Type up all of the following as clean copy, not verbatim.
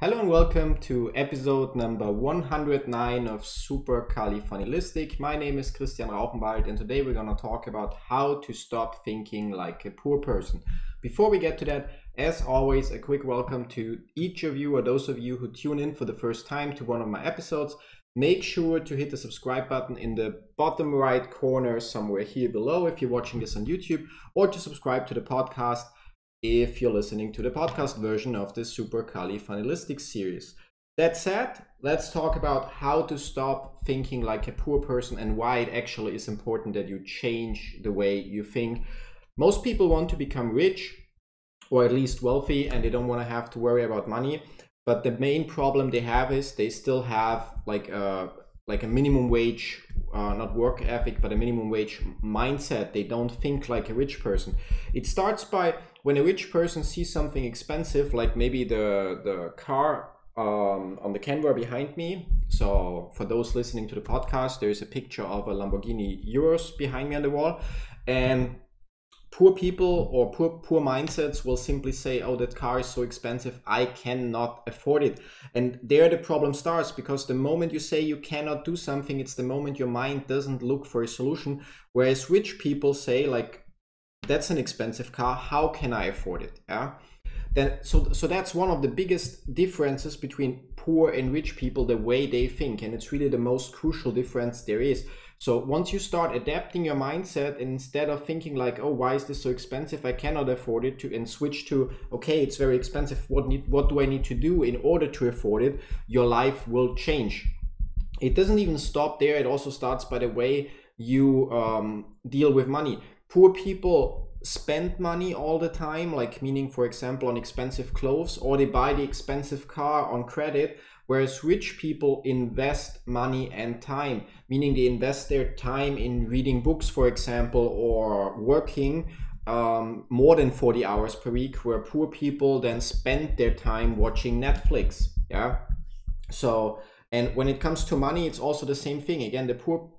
Hello and welcome to episode number 109 of Super Califanilistic. My name is Christian Rauchenwald and today we're going to talk about how to stop thinking like a poor person. Before we get to that, as always, a quick welcome to each of you or those of you who tune in for the first time to one of my episodes. Make sure to hit the subscribe button in the bottom right corner somewhere here below if you're watching this on YouTube, or to subscribe to the podcast if you're listening to the podcast version of this Super Califanilistic series. That said, let's talk about how to stop thinking like a poor person and why it actually is important that you change the way you think. Most people want to become rich or at least wealthy, and they don't want to have to worry about money. But the main problem they have is they still have like a minimum wage, not work ethic, but a minimum wage mindset. They don't think like a rich person. It starts by when a rich person sees something expensive, like maybe the car on the camera behind me. So for those listening to the podcast, there's a picture of a Lamborghini Urus behind me on the wall. And poor people or poor mindsets will simply say, oh, that car is so expensive, I cannot afford it. And there the problem starts, because the moment you say you cannot do something, it's the moment your mind doesn't look for a solution. Whereas rich people say, like, that's an expensive car, how can I afford it? Yeah. So that's one of the biggest differences between poor and rich people, the way they think. And it's really the most crucial difference there is. So once you start adapting your mindset, and instead of thinking like, oh, why is this so expensive, I cannot afford it, and switch to, okay, it's very expensive, what do I need to do in order to afford it, your life will change. It doesn't even stop there. It also starts by the way you deal with money. Poor people spend money all the time, like meaning, for example, on expensive clothes, or they buy the expensive car on credit. Whereas rich people invest money and time, meaning they invest their time in reading books, for example, or working more than 40 hours per week, where poor people then spend their time watching Netflix. Yeah. So, and when it comes to money, it's also the same thing. Again, the poor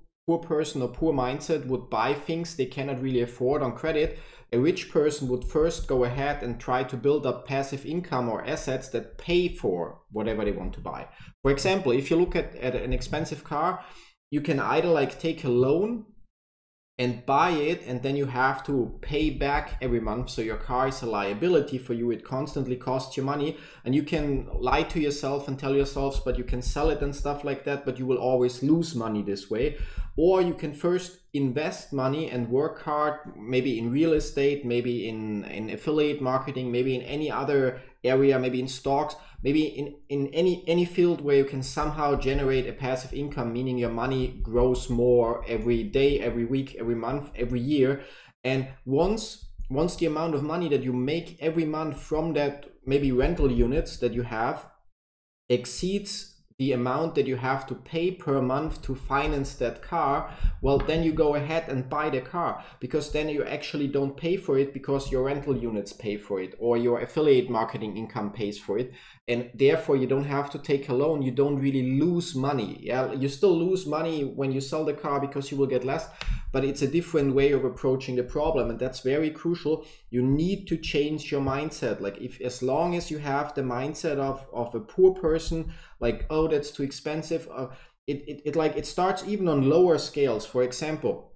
person or poor mindset would buy things they cannot really afford on credit. A rich person would first go ahead and try to build up passive income or assets that pay for whatever they want to buy. For example, if you look at an expensive car, you can either like take a loan and buy it, and then you have to pay back every month. So your car is a liability for you. It constantly costs you money, and you can lie to yourself and tell yourselves, but you can sell it and stuff like that, but you will always lose money this way. Or you can first invest money and work hard, maybe in real estate, maybe in affiliate marketing, maybe in any other area, maybe in stocks, maybe in any field where you can somehow generate a passive income, meaning your money grows more every day, every week, every month, every year. And once the amount of money that you make every month from that maybe rental units that you have exceeds the amount that you have to pay per month to finance that car, well, then you go ahead and buy the car, because then you actually don't pay for it, because your rental units pay for it, or your affiliate marketing income pays for it. And therefore you don't have to take a loan. You don't really lose money. Yeah, you still lose money when you sell the car because you will get less, but it's a different way of approaching the problem. And that's very crucial. You need to change your mindset. Like, as long as you have the mindset of a poor person, like, oh, that's too expensive, it starts even on lower scales. For example,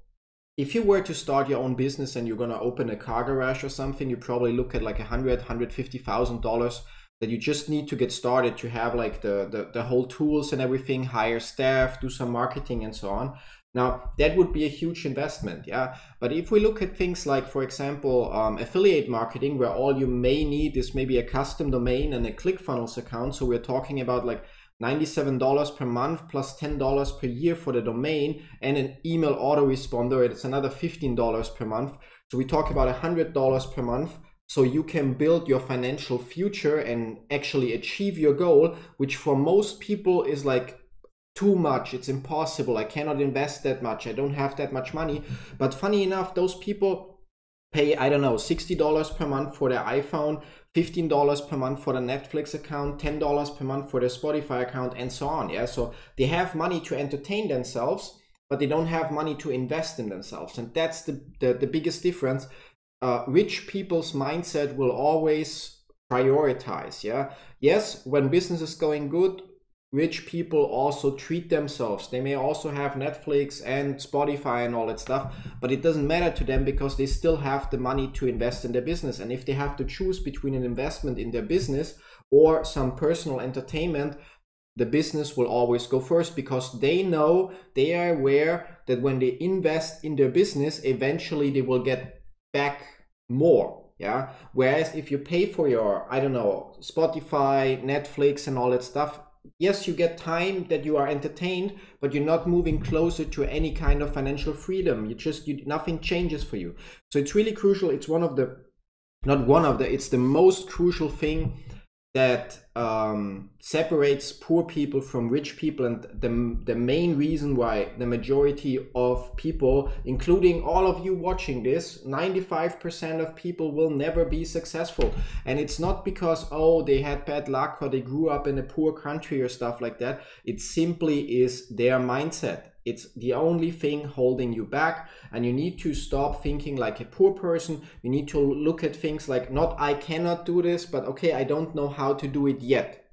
if you were to start your own business and you're going to open a car garage or something, you probably look at like $150,000 that you just need to get started, to have like the whole tools and everything, hire staff, do some marketing and so on. Now, that would be a huge investment, yeah. But if we look at things like, for example, affiliate marketing, where all you may need is maybe a custom domain and a ClickFunnels account. So we're talking about like $97 per month plus $10 per year for the domain, and an email autoresponder, it's another $15 per month. So we talk about $100 per month. So you can build your financial future and actually achieve your goal, which for most people is like too much. It's impossible. I cannot invest that much. I don't have that much money. But funny enough, those people pay, I don't know, $60 per month for their iPhone, $15 per month for the Netflix account, $10 per month for their Spotify account, and so on. Yeah, so they have money to entertain themselves, but they don't have money to invest in themselves. And that's the biggest difference. Rich people's mindset will always prioritize. Yeah, yes, when business is going good, rich people also treat themselves. They may also have Netflix and Spotify and all that stuff, but it doesn't matter to them because they still have the money to invest in their business. And if they have to choose between an investment in their business or some personal entertainment, the business will always go first, because they know, they are aware that when they invest in their business, eventually they will get back more. Yeah. Whereas if you pay for your, I don't know, Spotify, Netflix and all that stuff, yes, you get time that you are entertained, but you're not moving closer to any kind of financial freedom. Nothing changes for you. So it's really crucial. It's it's the most crucial thing that separates poor people from rich people, and the main reason why the majority of people, including all of you watching this, 95% of people will never be successful. And it's not because, oh, they had bad luck or they grew up in a poor country or stuff like that. It simply is their mindset. It's the only thing holding you back, and you need to stop thinking like a poor person. You need to look at things like, not I cannot do this, but okay, I don't know how to do it yet.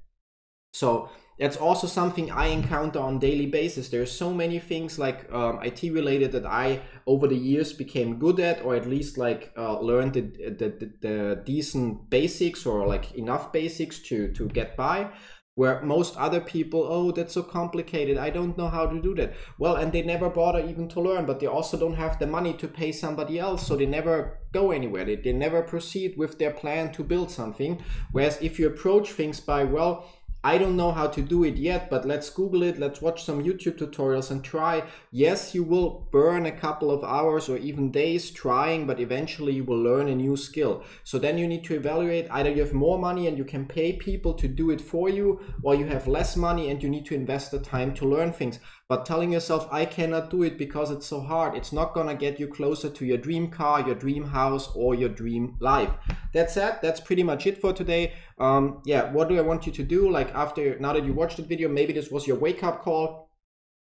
So that's also something I encounter on a daily basis. There's so many things like IT related that I over the years became good at, or at least like learned the decent basics, or like enough basics to get by. Where most other people, oh, that's so complicated, I don't know how to do that. Well, and they never bother even to learn, but they also don't have the money to pay somebody else, so they never go anywhere. They never proceed with their plan to build something. Whereas if you approach things by, well, I don't know how to do it yet, but let's Google it, let's watch some YouTube tutorials and try. Yes, you will burn a couple of hours or even days trying, but eventually you will learn a new skill. So then you need to evaluate, either you have more money and you can pay people to do it for you, or you have less money and you need to invest the time to learn things. But telling yourself, I cannot do it because it's so hard, it's not gonna get you closer to your dream car, your dream house, or your dream life. That's it. That's pretty much it for today. Yeah, what do I want you to do? Like now that you watched the video, maybe this was your wake-up call.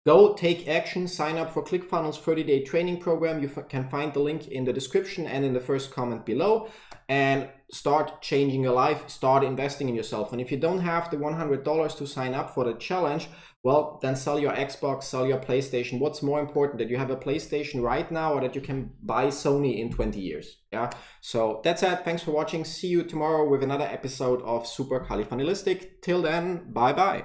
Go take action, sign up for ClickFunnels 30-day training program. You can find the link in the description and in the first comment below, and start changing your life, start investing in yourself. And if you don't have the $100 to sign up for the challenge, well, then sell your Xbox, sell your PlayStation. What's more important, that you have a PlayStation right now or that you can buy Sony in 20 years? Yeah. So that's it. Thanks for watching. See you tomorrow with another episode of Super Califanilistic. Till then, bye bye.